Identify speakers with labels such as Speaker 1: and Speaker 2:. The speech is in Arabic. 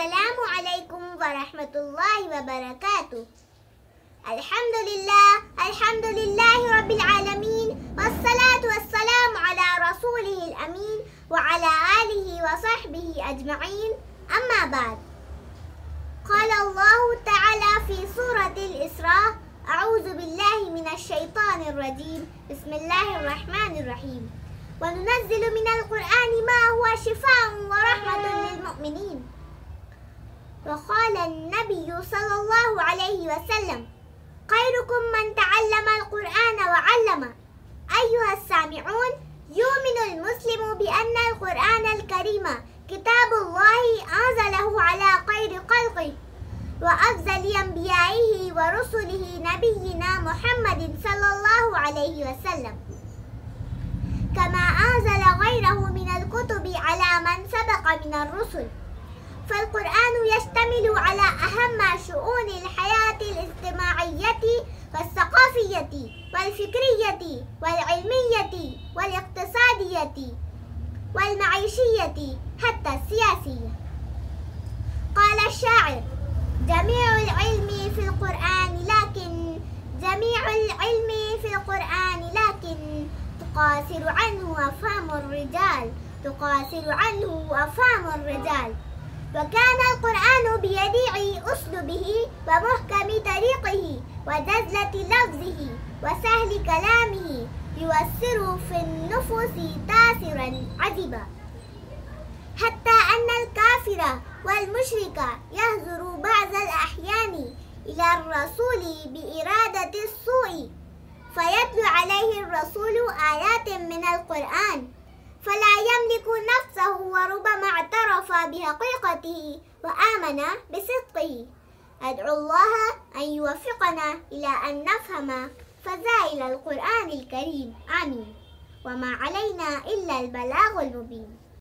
Speaker 1: السلام عليكم ورحمة الله وبركاته. الحمد لله رب العالمين، والصلاة والسلام على رسوله الأمين وعلى آله وصحبه أجمعين. أما بعد، قال الله تعالى في سورة الإسراء: أعوذ بالله من الشيطان الرجيم، بسم الله الرحمن الرحيم. وننزل من القرآن ما هو شفاء ورحمة للمؤمنين. وقال النبي صلى الله عليه وسلم: خيركم من تعلم القرآن وعلمه. أيها السامعون، يؤمن المسلم بأن القرآن الكريم كتاب الله أنزله على خير خلقه وأفضل أنبيائه ورسله نبينا محمد صلى الله عليه وسلم، كما أنزل غيره من الكتب على من سبق من الرسل. فالقرآن يشتمل على أهم شؤون الحياة الاجتماعية والثقافية والفكرية والعلمية والاقتصادية والمعيشية حتى السياسية. قال الشاعر: جميع العلم في القرآن لكن تقاصر عنه أفهام الرجال. وكان القرآن بيديع أسلوبه ومحكم طريقه وجزلة لفظه وسهل كلامه يؤثر في النفوس تأثيرا عجيبا، حتى أن الكافر والمشرك يهجر بعض الأحيان إلى الرسول بإرادة السوء، فيتلو عليه الرسول آيات من القرآن فلا يملك نفسه، وربما اعترف بحقيقته وآمن بصدقه. أدعو الله أن يوفقنا إلى أن نفهم فضائل القرآن الكريم. آمين. وما علينا إلا البلاغ المبين.